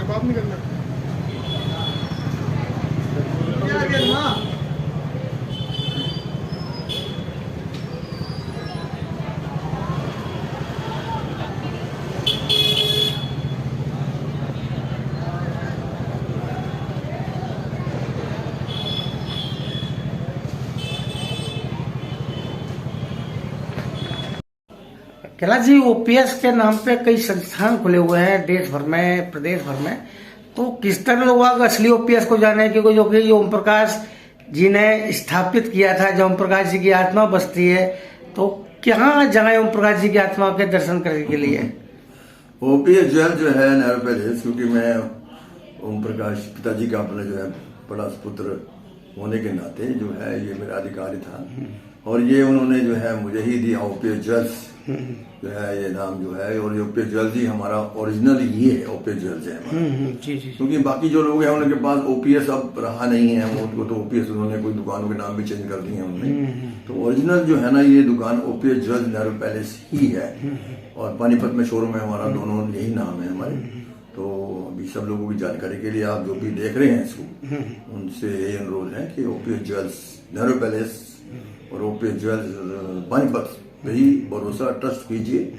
बात नहीं करना। कैलाश जी, ओपीएस के नाम पे कई संस्थान खुले हुए हैं देश भर में, प्रदेश भर में, तो किस तरह लोग असली ओपीएस को जाने, क्योंकि जो कि ओम प्रकाश जी ने स्थापित किया था, जब ओम प्रकाश जी की आत्मा बसती है, तो कहाँ जाए ओम प्रकाश जी की आत्मा के दर्शन करने के लिए? ओपीएस ज्वेल्स जो है नेहरू पैलेस, क्योंकि मैं ओम प्रकाश पिताजी का अपना जो है बड़ा पुत्र होने के नाते जो है ये मेरा अधिकारी था, और ये उन्होंने जो है मुझे ही दिया ओपीएस ज्वेल्स जो है ये नाम जो है, और ओपीएस ज्वेल्स ही हमारा ओरिजिनल ये है, ओपीएस ज्वेल्स है हमारा। क्योंकि बाकी जो लोग हैं उनके पास ओपीएस अब रहा नहीं है, उनको तो ओपीएस उन्होंने कोई दुकानों के नाम भी चेंज कर दिए हैं उन्होंने, तो ओरिजिनल जो है ना ये दुकान ओपीएस ज्वेल्स नेहरू पैलेस ही है, और पानीपत में शोरूम है हमारा, दोनों यही नाम है हमारे। तो अभी सब लोगों की जानकारी के लिए आप जो भी देख रहे हैं इसको, उनसे यही अनुरोध है कि ओपीएस ज्वेल्स नेहरू पैलेस और ओपीएस ज्वेल्स पानीपत पे ही भरोसा ट्रस्ट कीजिए,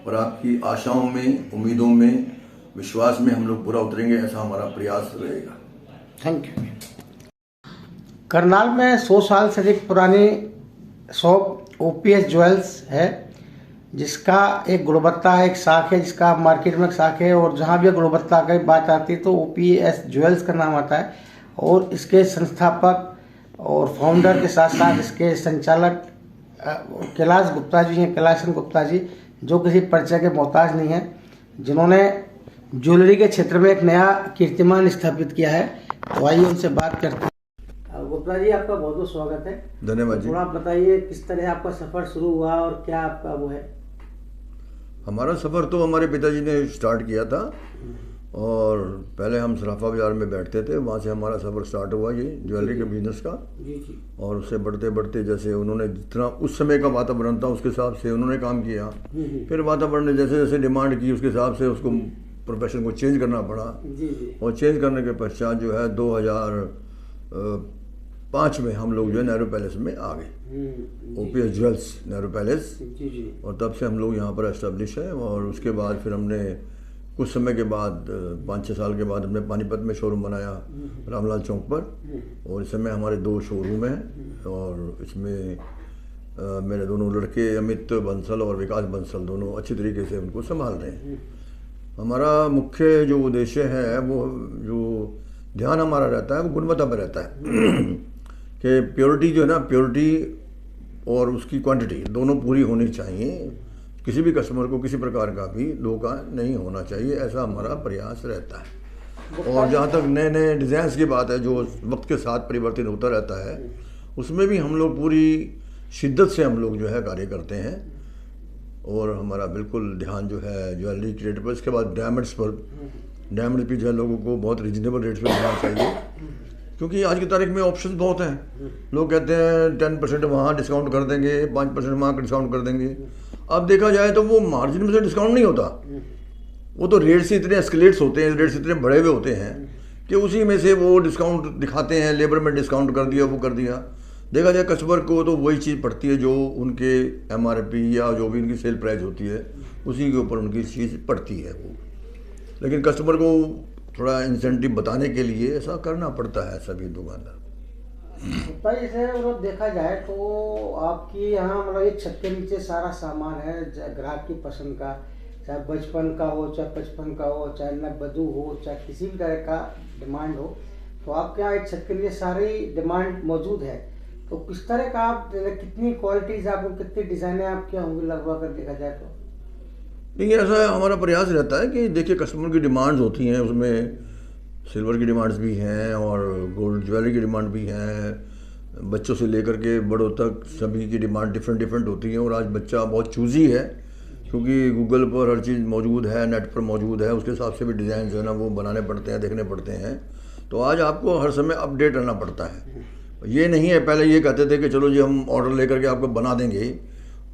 और आपकी आशाओं में, उम्मीदों में, विश्वास में हम लोग पूरा उतरेंगे, ऐसा हमारा प्रयास रहेगा। Thank you. करनाल में 100 साल से अधिक पुरानी शॉप ओपीएस ज्वेल्स है, जिसका एक गुणवत्ता है, एक साख है, जिसका मार्केट में एक साख है, और जहाँ भी गुणवत्ता की बात आती है तो ओपीएस ज्वेल्स का नाम आता है। और इसके संस्थापक और फाउंडर के साथ साथ इसके संचालक कैलाश गुप्ता जी हैं, कैलाशन गुप्ता जी, जो किसी परिचय के मोहताज नहीं है, जिन्होंने ज्वेलरी के क्षेत्र में एक नया कीर्तिमान स्थापित किया है। तो आइए उनसे बात करते हैं। गुप्ता जी, आपका बहुत बहुत स्वागत है। धन्यवाद जी। थोड़ा बताइए किस तरह आपका सफर शुरू हुआ और क्या आपका वो है? हमारा सफर तो हमारे पिताजी ने स्टार्ट किया था, और पहले हम सराफा बाजार में बैठते थे, वहाँ से हमारा सफ़र स्टार्ट हुआ ये ज्वेलरी के बिजनेस का। जी। और उससे बढ़ते बढ़ते जैसे उन्होंने जितना उस समय का वातावरण था उसके हिसाब से उन्होंने काम किया, फिर वातावरण ने जैसे जैसे डिमांड की उसके हिसाब से उसको प्रोफेशन को चेंज करना पड़ा। और चेंज करने के पश्चात जो है 2005 में हम लोग जो है नेहरू पैलेस में आ गए, ओपीएस ज्वेल्स नेहरू पैलेस, और तब से हम लोग यहाँ पर एस्टेब्लिश है। और उसके बाद फिर हमने कुछ समय के बाद 5-6 साल के बाद हमने पानीपत में शोरूम बनाया रामलाल चौक पर, और इस समय हमारे 2 शोरूम हैं, और इसमें मेरे दोनों लड़के अमित बंसल और विकास बंसल दोनों अच्छी तरीके से उनको संभाल रहे हैं। हमारा मुख्य जो उद्देश्य है, वो जो ध्यान हमारा रहता है वो गुणवत्ता पर रहता है कि प्योरिटी जो है ना, प्योरिटी और उसकी क्वांटिटी दोनों पूरी होनी चाहिए। किसी भी कस्टमर को किसी प्रकार का भी धोखा नहीं होना चाहिए, ऐसा हमारा प्रयास रहता है। और जहाँ तक नए नए डिज़ाइंस की बात है, जो वक्त के साथ परिवर्तित होता रहता है, उसमें भी हम लोग पूरी शिद्दत से हम लोग जो है कार्य करते हैं। और हमारा बिल्कुल ध्यान जो है ज्वेलरी के रेट पर, इसके बाद डायमंड्स पर, डायमंड भी जो है लोगों को बहुत रिजनेबल रेट्स पर मिलना चाहिए, क्योंकि आज की तारीख में ऑप्शन बहुत हैं। लोग कहते हैं 10% वहाँ डिस्काउंट कर देंगे, 5% वहाँ डिस्काउंट कर देंगे। अब देखा जाए तो वो मार्जिन में से डिस्काउंट नहीं होता, वो तो रेट से इतने एस्केलेट्स होते हैं, रेट से इतने बढ़े हुए होते हैं कि उसी में से वो डिस्काउंट दिखाते हैं। लेबर में डिस्काउंट कर दिया, वो कर दिया। देखा जाए कस्टमर को तो वही चीज़ पड़ती है जो उनके एमआरपी या जो भी उनकी सेल प्राइस होती है, उसी के ऊपर उनकी चीज़ पड़ती है वो। लेकिन कस्टमर को थोड़ा इंसेंटिव बताने के लिए ऐसा करना पड़ता है सभी दुकानदार। जैसे मतलब देखा जाए तो आपकी यहाँ मतलब ये छत के नीचे सारा सामान है ग्राहक की पसंद का, चाहे 55 का हो, चाहे 55 का हो, चाहे नववधु हो, चाहे किसी भी तरह का डिमांड हो, तो आपके यहाँ एक छत के लिए सारी डिमांड मौजूद है। तो किस तरह का आप, कितनी क्वालिटीज़ आपको, कितनी डिज़ाइनें आपके होंगी लगभग अगर देखा जाए तो? देखिए, ऐसा हमारा प्रयास रहता है कि देखिए कस्टमर की डिमांड्स होती हैं, उसमें सिल्वर की डिमांड्स भी हैं और गोल्ड ज्वेलरी की डिमांड भी हैं, बच्चों से लेकर के बड़ों तक सभी की डिमांड डिफरेंट होती है। और आज बच्चा बहुत चूज़ी है, क्योंकि गूगल पर हर चीज़ मौजूद है, नेट पर मौजूद है, उसके हिसाब से भी डिज़ाइन जो है ना वो बनाने पड़ते हैं, देखने पड़ते हैं। तो आज आपको हर समय अपडेट रहना पड़ता है। ये नहीं है पहले ये कहते थे कि चलो जी हम ऑर्डर लेकर के आपको बना देंगे,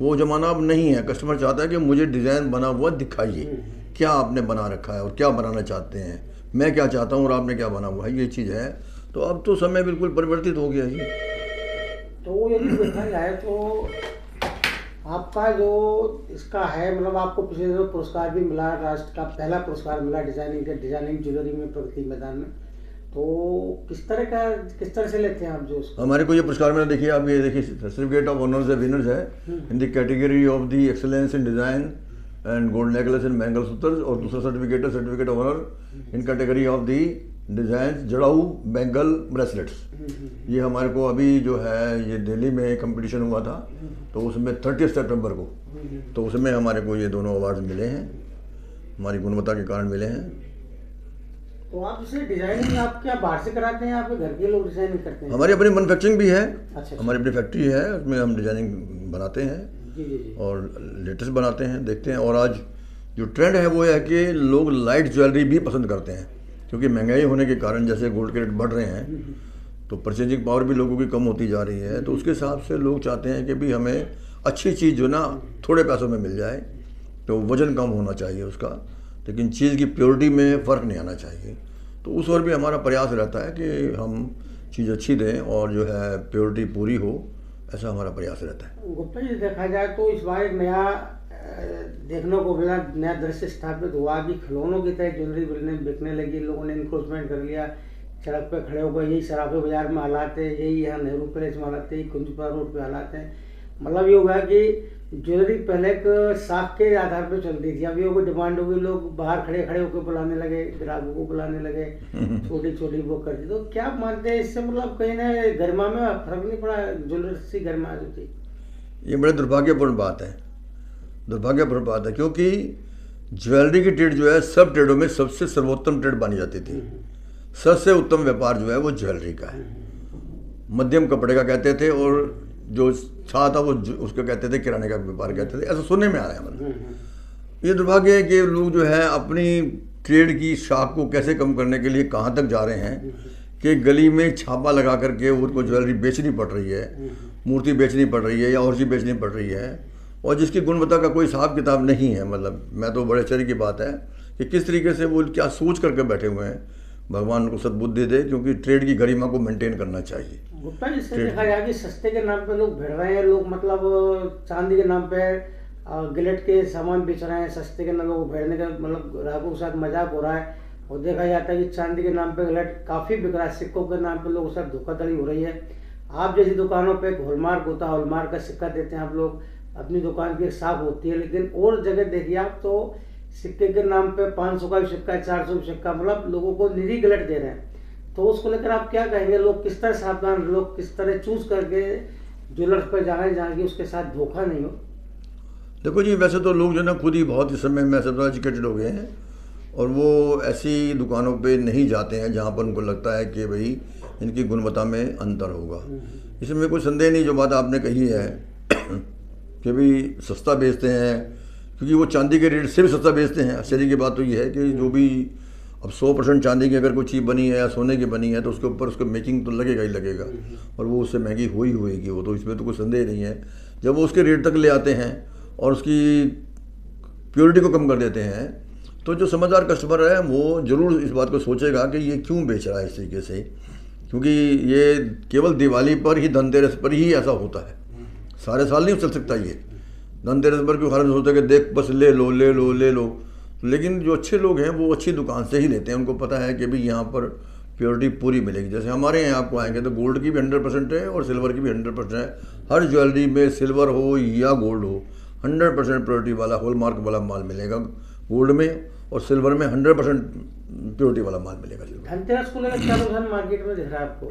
वो ज़माना अब नहीं है। कस्टमर चाहता है कि मुझे डिज़ाइन बना हुआ दिखाइए, क्या आपने बना रखा है और क्या बनाना चाहते हैं, मैं क्या चाहता हूँ और आपने क्या बना हुआ है, ये चीज़ है। तो अब तो समय बिल्कुल परिवर्तित हो गया है। तो यदि देखा जाए तो आपका जो इसका है, मतलब आपको पिछले दिनों पुरस्कार भी मिला, राष्ट्र का पहला पुरस्कार मिला डिजाइनिंग ज्वेलरी में प्रगति मैदान में। तो किस तरह से लेते हैं आप जो उसको? हमारे को ये पुरस्कार मिला, देखिए आप ये देखिए सर्टिफिकेट ऑफ ऑनर्स है, विनर्स है in the category of the excellence in design and gold necklace and bangle सूत्र। और दूसरा सर्टिफिकेट है certificate of honour in category of the design जड़ाऊ बैंगल ब्रेसलेट्स। ये हमारे को अभी जो है ये दिल्ली में कंपटीशन हुआ था, तो उसमें 30 सितंबर को, तो उसमें हमारे को ये दोनों अवार्ड मिले हैं, हमारी गुणवत्ता के कारण मिले हैं। तो आप इसे डिजाइनिंग आप क्या बाहर से कराते हैं, आपके घर के लोग डिजाइनिंग करते हैं? हमारी अपनी मैन्युफैक्चरिंग भी है। अच्छा। हमारी अपनी फैक्ट्री है, उसमें हम डिजाइनिंग बनाते हैं जी। और लेटेस्ट बनाते हैं, देखते हैं। और आज जो ट्रेंड है वो है कि लोग लाइट ज्वेलरी भी पसंद करते हैं, क्योंकि महंगाई होने के कारण जैसे गोल्ड के रेट बढ़ रहे हैं तो परचेजिंग पावर भी लोगों की कम होती जा रही है। तो उसके हिसाब से लोग चाहते हैं कि भी हमें अच्छी चीज़ जो ना थोड़े पैसों में मिल जाए, तो वज़न कम होना चाहिए उसका, लेकिन चीज़ की प्योरिटी में फ़र्क नहीं आना चाहिए। तो उस ओर भी हमारा प्रयास रहता है कि हम चीज़ अच्छी दें और जो है प्योरिटी पूरी हो, ऐसा हमारा प्रयास रहता है। गुप्ता जी, देखा जाए तो इस बार एक नया देखने को मिला, नया दृश्य स्थापित हुआ कि खिलौनों की तरह ज्वेलरी बिकने लगी। लोगों ने इंक्रोचमेंट कर लिया, सड़क पे खड़े होकर यही सराफे बाजार में हालात है, यही यहाँ नेहरू पैलेस में हालात है, यही कुंजपुरा रोड पे हालात है। मतलब ये हुआ कि ज्वेलरी पहले एक साख के आधार पर चलती थी, अभी वो डिमांड हो गई, लोग बाहर खड़े होकर बुलाने लगे, ग्राहकों को बुलाने लगे, छोटी वो कर दी। तो क्या मानते हैं इससे, मतलब कहीं ना गरिमा में फर्क नहीं पड़ा, ज्वेलरी से गरिमा जो थी? ये बड़े दुर्भाग्यपूर्ण बात है, दुर्भाग्यपूर्ण बात है, क्योंकि ज्वेलरी की ट्रेड जो है सब ट्रेडों में सबसे सर्वोत्तम ट्रेड मानी जाती थी। सबसे उत्तम व्यापार जो है वो ज्वेलरी का है, मध्यम कपड़े का कहते थे, और जो था वो उसको कहते थे किराने का व्यापार कहते थे, ऐसा सुनने में आ रहा है। मतलब ये दुर्भाग्य है कि लोग जो है अपनी ट्रेड की शाख को कैसे कम करने के लिए कहाँ तक जा रहे हैं कि गली में छापा लगा करके उनको ज्वेलरी बेचनी पड़ रही है, मूर्ति बेचनी पड़ रही है या और चीज़ बेचनी पड़ रही है, और जिसकी गुणवत्ता का कोई हिसाब किताब नहीं है। मतलब मैं तो बड़े आश्चर्य की बात है कि किस तरीके से वो क्या सोच करके बैठे हुए हैं। भगवान उनको सद्बुद्धि दे, क्योंकि ट्रेड की गरिमा को मेंटेन करना चाहिए। गुप्ता जी, इससे देखा जाए कि सस्ते के नाम पे लोग भिड़ रहे हैं, लोग मतलब चांदी के नाम पे गिलेट के सामान बेच रहे हैं, सस्ते के नाम पे वो भिड़ने का मतलब ग्राहकों के साथ मजाक हो रहा है। और देखा जाता है कि चांदी के नाम पे गिलेट काफ़ी बिक रहा है, सिक्कों के नाम पे लोगों के साथ धोखाधड़ी हो रही है। आप जैसी दुकानों पे हॉलमार्क होता है, हॉलमार्क का सिक्का देते हैं आप लोग, अपनी दुकान की साख होती है, लेकिन और जगह देखिए आप तो सिक्के के नाम पे 500 का भी सिक्का, 400 का सिक्का, मतलब लोगों को निरी गलत दे रहे हैं। तो उसको लेकर आप क्या कहेंगे, लोग किस तरह सावधान, लोग किस तरह चूज करके ज्वेलर्स पर जाएं जहाँ की उसके साथ धोखा नहीं हो? देखो जी, वैसे तो लोग जो ना खुद ही बहुत इस समय में सब एजुकेटेड हो गए हैं, और वो ऐसी दुकानों पे नहीं जाते हैं जहाँ पर उनको लगता है कि भाई इनकी गुणवत्ता में अंतर होगा। इसमें कोई संदेह नहीं, जो बात आपने कही है कि भाई सस्ता बेचते हैं, क्योंकि वो चांदी के रेट से भी सस्ता बेचते हैं। आश्चर्य की बात तो ये है कि जो भी अब 100% चांदी की अगर कोई चीज़ बनी है या सोने की बनी है तो उसके ऊपर उसका मेकिंग तो लगेगा ही लगेगा, और वो उससे महंगी हो ही होएगी, वो तो इसमें तो कोई संदेह नहीं है। जब वो उसके रेट तक ले आते हैं और उसकी प्योरिटी को कम कर देते हैं, तो जो समझदार कस्टमर है वो ज़रूर इस बात को सोचेगा कि ये क्यों बेच रहा है इस तरीके से, क्योंकि ये केवल दिवाली पर ही, धनतेरस पर ही ऐसा होता है, सारे साल नहीं चल सकता ये। धनतेरस पर क्यों हर सोचते कि देख बस ले लो ले लो ले लो, लेकिन जो अच्छे लोग हैं वो अच्छी दुकान से ही लेते हैं। उनको पता है कि भाई यहाँ पर प्योरिटी पूरी मिलेगी। जैसे हमारे यहाँ आपको आएंगे तो गोल्ड की भी 100% है और सिल्वर की भी 100% है। हर ज्वेलरी में सिल्वर हो या गोल्ड हो, 100% प्योरिटी वाला हॉलमार्क वाला माल मिलेगा गोल्ड में, और सिल्वर में 100% प्योरिटी वाला माल मिलेगा सिल्वर। धनतेरस को लेकर क्या रुझान मार्केट में दिख रहा है आपको?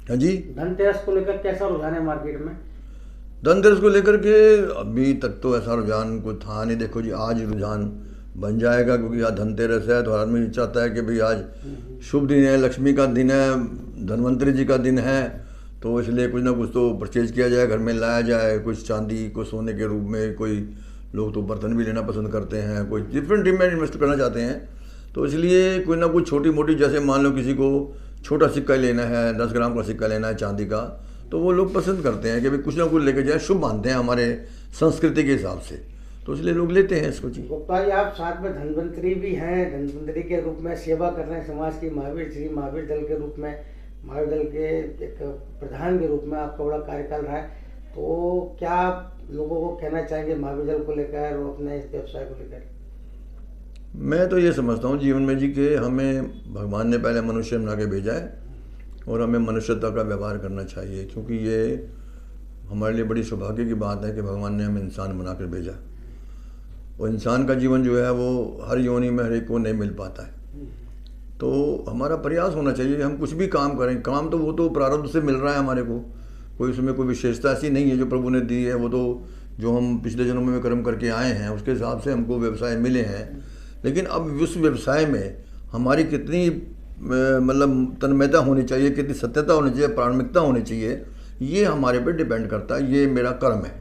हाँ जी, धनतेरस को लेकर कैसा रुझान है मार्केट में? धनतेरस को लेकर के अभी तक तो ऐसा रुझान कोई था नहीं। देखो जी, आज रुझान बन जाएगा, क्योंकि आज धनतेरस है तो हर आदमी चाहता है कि भाई आज शुभ दिन है, लक्ष्मी का दिन है, धन्वंतरी जी का दिन है, तो इसलिए कुछ ना कुछ तो परचेज किया जाए, घर में लाया जाए, कुछ चांदी को सोने के रूप में, कोई लोग तो बर्तन भी लेना पसंद करते हैं, कोई डिफरेंट टीम में इन्वेस्ट करना चाहते हैं, तो इसलिए कोई ना कुछ छोटी मोटी, जैसे मान लो किसी को छोटा सिक्का लेना है, 10 ग्राम का सिक्का लेना है चांदी का, तो वो लोग पसंद करते हैं कि भाई कुछ ना कुछ लेके जाए, शुभ मानते हैं हमारे संस्कृति के हिसाब से, तो इसलिए लोग लेते हैं इसको जी। गुप्ता जी, आप साथ में धन्वंतरी भी हैं, धन्वंतरी के रूप में सेवा कर रहे हैं समाज की, महावीर श्री महावीर दल के रूप में, महावीर दल के एक प्रधान के रूप में आपका बड़ा कार्यकाल रहा है, तो क्या आप लोगों को कहना चाहेंगे महावीर दल को लेकर और अपने इस व्यवसाय को लेकर? मैं तो ये समझता हूँ जीवन में जी कि हमें भगवान ने पहले मनुष्य बना के भेजा है और हमें मनुष्यता का व्यवहार करना चाहिए, क्योंकि ये हमारे लिए बड़ी सौभाग्य की बात है कि भगवान ने हमें इंसान बना कर भेजा, और इंसान का जीवन जो है वो हर योनि में हर एक को नहीं मिल पाता है, तो हमारा प्रयास होना चाहिए हम कुछ भी काम करें। काम तो वो तो प्रारब्ध से मिल रहा है हमारे को, कोई उसमें कोई विशेषता ऐसी नहीं है जो प्रभु ने दी है, वो तो जो हम पिछले जन्मों में कर्म करके आए हैं उसके हिसाब से हमको व्यवसाय मिले हैं। लेकिन अब उस व्यवसाय में हमारी कितनी मतलब तन्मयता होनी चाहिए, कितनी सत्यता होनी चाहिए, प्रामाणिकता होनी चाहिए, ये हमारे पे डिपेंड करता है। ये मेरा कर्म है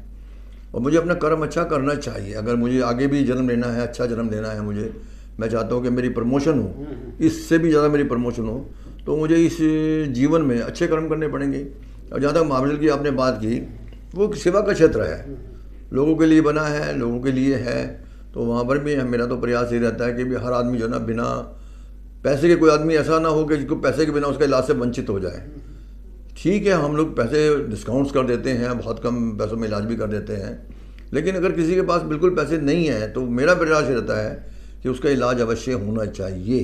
और मुझे अपना कर्म अच्छा करना चाहिए। अगर मुझे आगे भी जन्म लेना है, अच्छा जन्म लेना है, मुझे मैं चाहता हूँ कि मेरी प्रमोशन हो, इससे भी ज़्यादा मेरी प्रमोशन हो, तो मुझे इस जीवन में अच्छे कर्म करने पड़ेंगे। और जहाँ तक महावीर की आपने बात की, वो सेवा का क्षेत्र है, लोगों के लिए बना है, लोगों के लिए है, तो वहाँ पर भी मेरा तो प्रयास ये रहता है कि भी हर आदमी जो है ना, बिना पैसे के, कोई आदमी ऐसा ना हो कि जिसको पैसे के बिना उसका इलाज से वंचित हो जाए। ठीक है, हम लोग पैसे डिस्काउंट्स कर देते हैं, बहुत कम पैसों में इलाज भी कर देते हैं, लेकिन अगर किसी के पास बिल्कुल पैसे नहीं है तो मेरा प्रयास ये रहता है कि उसका इलाज अवश्य होना चाहिए,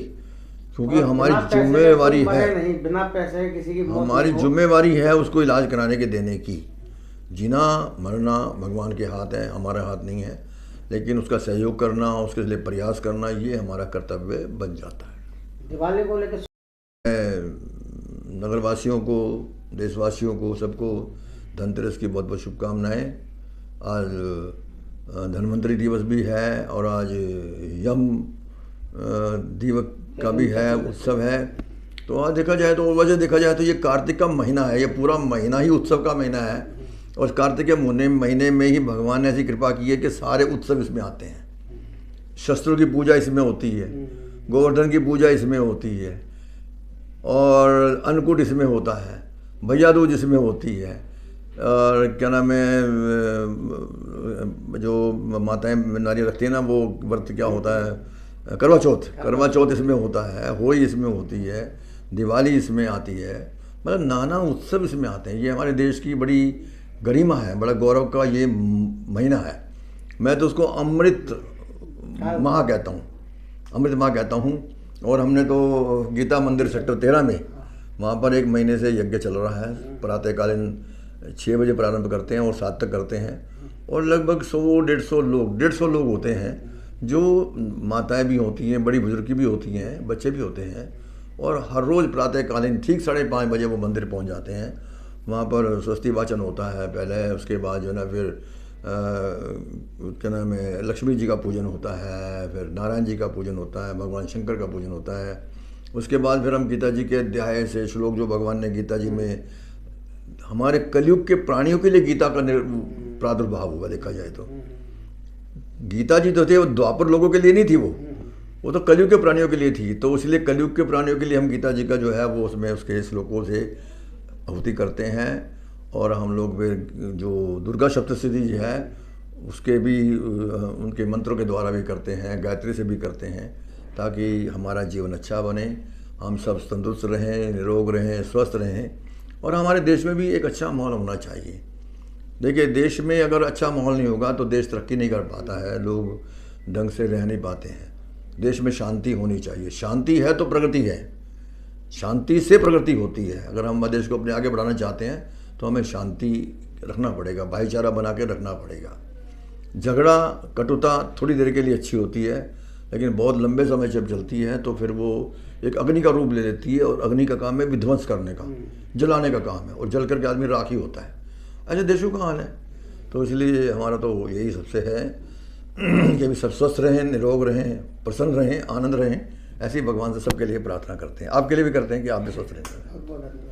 क्योंकि हमारी जिम्मेवारी है, बिना पैसे किसी की हमारी जिम्मेवारी है उसको इलाज कराने के देने की। जीना मरना भगवान के हाथ है, हमारा हाथ नहीं है, लेकिन उसका सहयोग करना, उसके लिए प्रयास करना, ये हमारा कर्तव्य बन जाता है। दिवाली को लेकर नगरवासियों को, देशवासियों को, सबको धनतेरस की बहुत बहुत शुभकामनाएं। आज धन्वंतरी दिवस भी है और आज यम दिवक का भी है, उत्सव है। तो आज देखा जाए तो वजह देखा जाए तो ये कार्तिक का महीना है, ये पूरा महीना ही उत्सव का महीना है, और कार्तिक के महीने में ही भगवान ने ऐसी कृपा की है कि सारे उत्सव इसमें आते हैं। शस्त्रों की पूजा इसमें होती है, गोवर्धन की पूजा इसमें होती है, और अन्नकूट इसमें होता है, भैया दूज इसमें होती है, और क्या नाम है, जो माताएं नारियल रखती हैं ना, वो व्रत क्या होता है, करवा चौथ इसमें होता है, होली इसमें होती है, दिवाली इसमें आती है, मतलब नाना उत्सव इसमें आते हैं। ये हमारे देश की बड़ी गरिमा है, बड़ा गौरव का ये महीना है। मैं तो उसको अमृत माह कहता हूँ, अमृत माह कहता हूँ। और हमने तो गीता मंदिर सेक्टर 13 में, वहाँ पर 1 महीने से यज्ञ चल रहा है। प्रातःकालीन 6 बजे प्रारंभ करते हैं और 7 तक करते हैं, और लगभग 100-150 लोग होते हैं, जो माताएं भी होती हैं, बड़ी बुजुर्ग भी होती हैं, बच्चे भी होते हैं, और हर रोज़ प्रातःकालीन ठीक 5:30 बजे वो मंदिर पहुँच जाते हैं। वहाँ पर स्वस्ति वाचन होता है पहले, उसके बाद जो है ना फिर क्या नाम है, लक्ष्मी जी का पूजन होता है, फिर नारायण जी का पूजन होता है, भगवान शंकर का पूजन होता है। उसके बाद फिर हम गीता जी के अध्याय से श्लोक जो भगवान ने गीता जी में हमारे कलयुग के प्राणियों के लिए गीता का प्रादुर्भाव हुआ। देखा जाए तो गीता जी तो थे, वो द्वापर लोगों के लिए नहीं थी, वो तो कलयुग के प्राणियों के लिए थी। तो इसलिए कलयुग के प्राणियों के लिए हम गीता जी का जो है वो उसमें उसके श्लोकों से आहुति करते हैं। और हम लोग फिर जो दुर्गा सप्तशती जी है उसके भी उनके मंत्रों के द्वारा भी करते हैं, गायत्री से भी करते हैं, ताकि हमारा जीवन अच्छा बने, हम सब तंदुरुस्त रहें, निरोग रहें, स्वस्थ रहें, और हमारे देश में भी एक अच्छा माहौल होना चाहिए। देखिए, देश में अगर अच्छा माहौल नहीं होगा तो देश तरक्की नहीं कर पाता है, लोग ढंग से रह नहीं पाते हैं। देश में शांति होनी चाहिए, शांति है तो प्रगति है, शांति से प्रगति होती है। अगर हम देश को अपने आगे बढ़ाना चाहते हैं तो हमें शांति रखना पड़ेगा, भाईचारा बना के रखना पड़ेगा। झगड़ा कटुता थोड़ी देर के लिए अच्छी होती है, लेकिन बहुत लंबे समय जब चलती है तो फिर वो एक अग्नि का रूप ले लेती है, और अग्नि का काम है विध्वंस करने का, जलाने का काम है, और जल करके आदमी राख ही होता है। ऐसे देशों का हाल है। तो इसलिए हमारा तो यही सबसे है कि अभी सब स्वस्थ रहें, निरोग रहें, प्रसन्न रहें, आनंद रहें। ऐसी भगवान से सबके लिए प्रार्थना करते हैं, आपके लिए भी करते हैं कि आप भी स्वस्थ रहें।